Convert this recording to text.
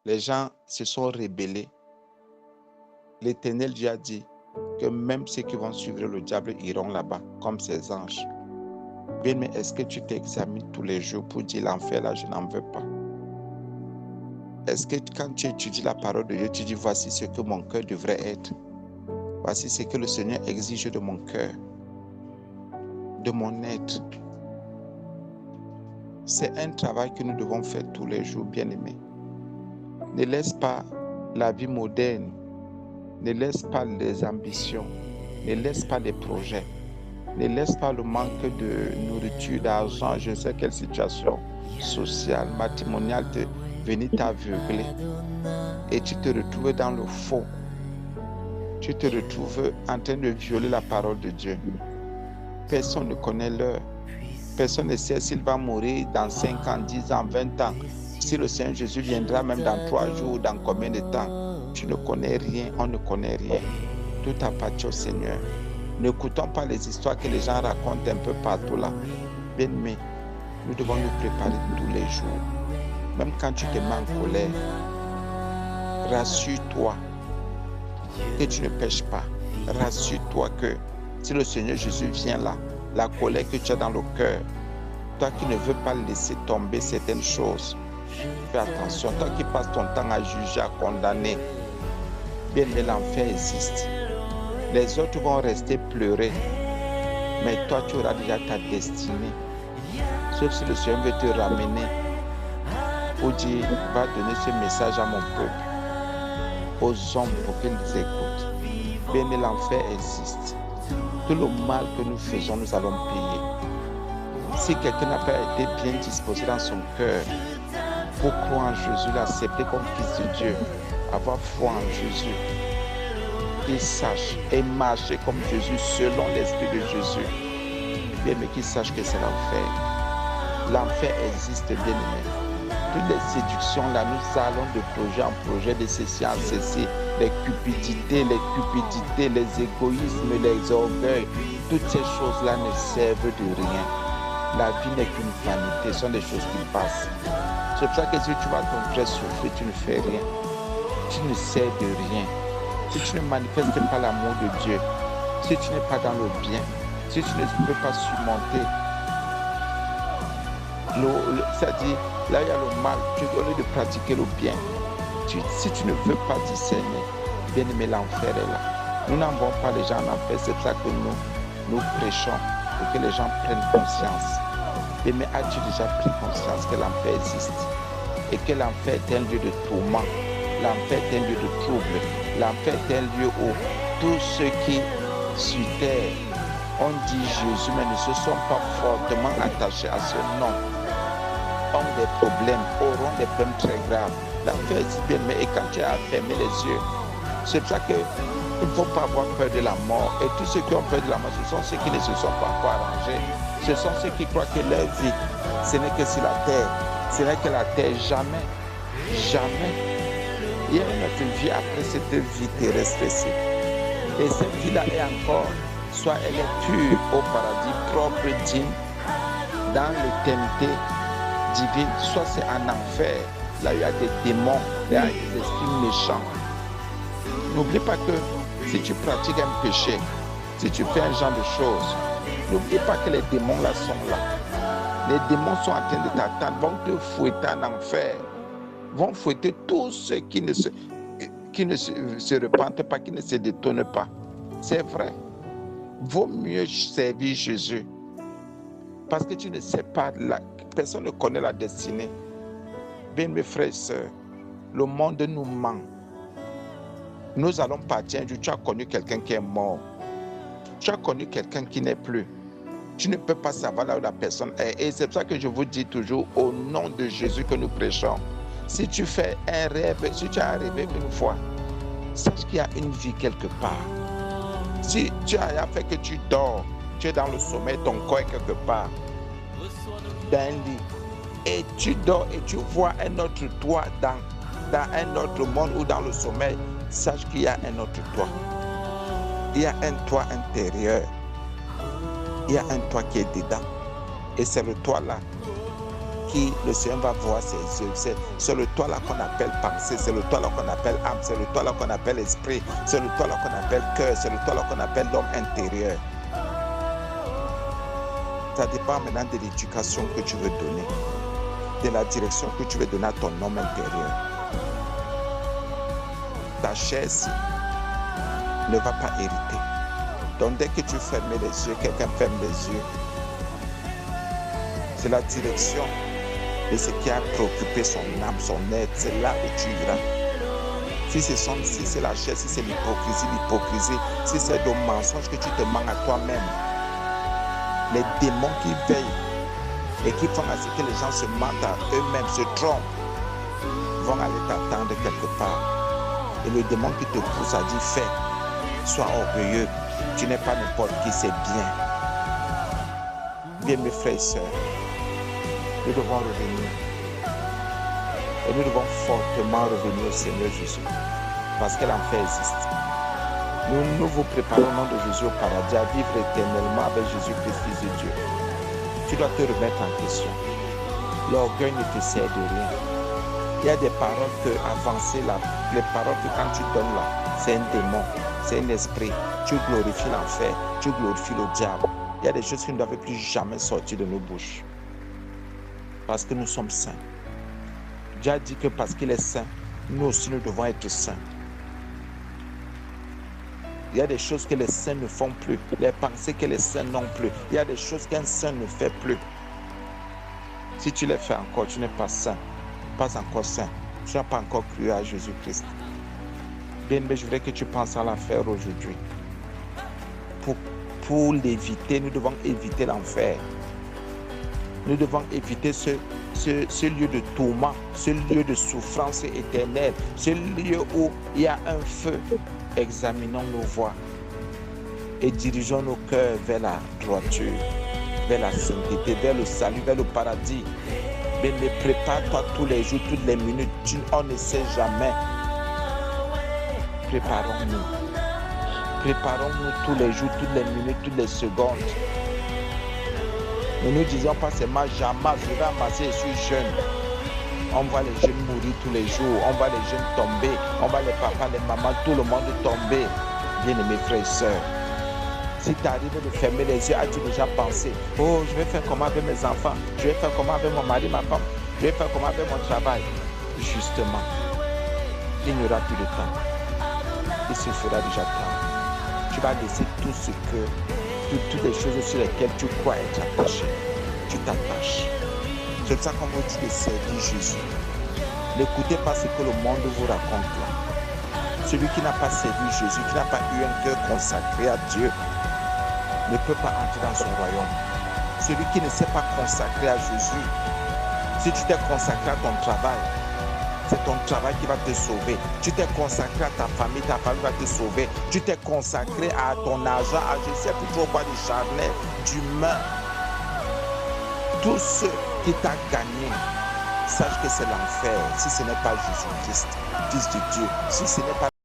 les gens se sont rebellés. L'Éternel Dieu a dit que même ceux qui vont suivre le diable iront là-bas, comme ses anges. Bien, mais est-ce que tu t'examines tous les jours pour dire l'enfer là, je n'en veux pas? Est-ce que quand tu étudies la parole de Dieu, tu dis voici ce que mon cœur devrait être? Voici ce que le Seigneur exige de mon cœur, de mon être. C'est un travail que nous devons faire tous les jours, bien-aimés. Ne laisse pas la vie moderne, ne laisse pas les ambitions, ne laisse pas les projets, ne laisse pas le manque de nourriture, d'argent, je ne sais quelle situation sociale, matrimoniale, venir t'aveugler. Et tu te retrouves dans le faux. Tu te retrouves en train de violer la parole de Dieu. Personne ne connaît l'heure. Personne ne sait s'il va mourir dans 5 ans, 10 ans, 20 ans. Si le Seigneur Jésus viendra même dans 3 jours, dans combien de temps? Tu ne connais rien, on ne connaît rien. Tout appartient au Seigneur. N'écoutons pas les histoires que les gens racontent un peu partout là. Bien-aimés, nous devons nous préparer tous les jours. Même quand tu te mets en colère, rassure-toi que tu ne pêches pas. Rassure-toi que si le Seigneur Jésus vient là, la colère que tu as dans le cœur, toi qui ne veux pas laisser tomber certaines choses, fais attention. Toi qui passes ton temps à juger, à condamner, bien, mais l'enfer existe. Les autres vont rester pleurer, mais toi tu auras déjà ta destinée. Sauf si le Seigneur veut te ramener pour dire, va donner ce message à mon peuple, aux hommes pour qu'ils écoutent. Bien, mais l'enfer existe. Tout le mal que nous faisons, nous allons payer. Si quelqu'un n'a pas été bien disposé dans son cœur pour croire en Jésus, l'accepter comme fils de Dieu, avoir foi en Jésus, qu'il sache et marcher comme Jésus selon l'esprit de Jésus, bien, mais qu'il sache que c'est l'enfer. L'enfer existe, bien aimé. Toutes les séductions là, nous allons de projet en projet, de ceci en ceci, les cupidités, les égoïsmes, les orgueils, toutes ces choses-là ne servent de rien. La vie n'est qu'une vanité, ce sont des choses qui passent. C'est pour ça que si tu vas ton frère souffrir, tu ne fais rien. Tu ne sers de rien. Si tu ne manifestes pas l'amour de Dieu, si tu n'es pas dans le bien, si tu ne peux pas surmonter, c'est-à-dire, là il y a le mal, au lieu de pratiquer le bien, si tu ne veux pas discerner, bien aimé, l'enfer est là. Nous n'envoyons pas les gens en enfer, c'est pour ça que nous prêchons pour que les gens prennent conscience. Et mais as-tu déjà pris conscience que l'enfer existe et que l'enfer est un lieu de tourment, l'enfer est un lieu de trouble, l'enfer est un lieu où tous ceux qui sur terre ont dit Jésus mais ne se sont pas fortement attachés à ce nom, ont des problèmes, auront des problèmes très graves. L'enfer existe bien, mais et quand tu as fermé les yeux, c'est pour ça qu'il ne faut pas avoir peur de la mort. Et tous ceux qui ont peur de la mort, ce sont ceux qui ne se sont pas encore arrangés. Ce sont ceux qui croient que leur vie, ce n'est que sur la terre. Ce n'est que la terre, jamais. Jamais. Il y a une autre vie après cette vie terrestre-ci. Et cette vie-là est encore, soit elle est pure au paradis, propre, digne, dans l'éternité divine, soit c'est en enfer. Là, il y a des démons, il y a des esprits méchants. N'oublie pas que si tu pratiques un péché, si tu fais un genre de choses, n'oublie pas que les démons là sont là. Les démons sont en train de t'attendre, vont te fouetter en enfer, vont fouetter tous ceux qui ne se repentent pas, qui ne se détournent pas. C'est vrai. Vaut mieux servir Jésus. Parce que tu ne sais pas, personne ne connaît la destinée. Bien, mes frères et sœurs, le monde nous ment. Nous allons partir un jour. Tu as connu quelqu'un qui est mort. Tu as connu quelqu'un qui n'est plus. Tu ne peux pas savoir là où la personne est. Et c'est pour ça que je vous dis toujours, au nom de Jésus que nous prêchons, si tu fais un rêve, si tu as rêvé une fois, sache qu'il y a une vie quelque part. Si tu as fait que tu dors, tu es dans le sommeil, ton corps est quelque part, dans un lit, et tu dors et tu vois un autre toi dans un autre monde ou dans le sommeil, sache qu'il y a un autre toi. Il y a un toi intérieur. Il y a un toi qui est dedans. Et c'est le toi là qui le Seigneur va voir ses yeux. C'est le toi là qu'on appelle pensée, c'est le toi là qu'on appelle âme, c'est le toi là qu'on appelle esprit, c'est le toi là qu'on appelle cœur, c'est le toi là qu'on appelle l'homme intérieur. Ça dépend maintenant de l'éducation que tu veux donner, de la direction que tu veux donner à ton homme intérieur. Ta chaise ne va pas hériter. Donc dès que tu fermes les yeux, quelqu'un ferme les yeux. C'est la direction de ce qui a préoccupé son âme, son être. C'est là où tu iras. Si c'est la chair, si c'est l'hypocrisie, si c'est le mensonge que tu te mens à toi-même, les démons qui veillent et qui font à ce que les gens se mentent à eux-mêmes, se trompent, vont aller t'attendre quelque part. Et le démon qui te pousse à dire fais, sois orgueilleux, tu n'es pas n'importe qui, c'est bien. Bien mes frères et sœurs, nous devons revenir. Et nous devons fortement revenir au Seigneur Jésus. Parce que l'enfer existe. Nous vous préparons au nom de Jésus au paradis à vivre éternellement avec Jésus-Christ, Fils de Dieu. Tu dois te remettre en question. L'orgueil ne te sert de rien. Il y a des paroles que avancer là, les paroles que quand tu donnes là, c'est un démon, c'est un esprit. Tu glorifies l'enfer, tu glorifies le diable. Il y a des choses qui ne doivent plus jamais sortir de nos bouches. Parce que nous sommes saints. Dieu a dit que parce qu'il est saint, nous aussi nous devons être saints. Il y a des choses que les saints ne font plus, les pensées que les saints n'ont plus. Il y a des choses qu'un saint ne fait plus. Si tu les fais encore, tu n'es pas saint, pas encore saint. Tu n'as pas encore cru à Jésus-Christ. Bien, mais je voudrais que tu penses à la faire aujourd'hui. Pour l'éviter, nous devons éviter l'enfer. Nous devons éviter ce lieu de tourment, ce lieu de souffrance éternelle, ce lieu où il y a un feu. Examinons nos voies et dirigeons nos cœurs vers la droiture, vers la sainteté, vers le salut, vers le paradis. Mais prépare-toi tous les jours, toutes les minutes. On ne sait jamais. Préparons-nous. Préparons-nous tous les jours, toutes les minutes, toutes les secondes. Ne nous disons pas seulement jamais, je vais amasser, je suis jeune. On voit les jeunes mourir tous les jours, on voit les jeunes tomber, on voit les papas, les mamans, tout le monde tomber. Bien-aimés frères et sœurs, si tu arrives de fermer les yeux, as-tu déjà pensé, oh, je vais faire comment avec mes enfants, je vais faire comment avec mon mari, ma femme, je vais faire comment avec mon travail. Justement, il n'y aura plus de temps. Il se fera déjà temps. Tu vas laisser tout ce que, toutes les choses sur lesquelles tu crois être attaché. Tu t'attaches. C'est pour ça qu'on vous dit de servir Jésus. N'écoutez pas ce que le monde vous raconte là. Celui qui n'a pas servi Jésus, qui n'a pas eu un cœur consacré à Dieu, ne peut pas entrer dans son royaume. Celui qui ne s'est pas consacré à Jésus, si tu t'es consacré à ton travail, c'est ton travail qui va te sauver. Tu t'es consacré à ta famille va te sauver. Tu t'es consacré à ton argent, à je sais plus trop quoi de charnel, d'humain. Tout ce qui t'a gagné, sache que c'est l'enfer si ce n'est pas Jésus-Christ, Fils de Dieu. Si ce n'est pas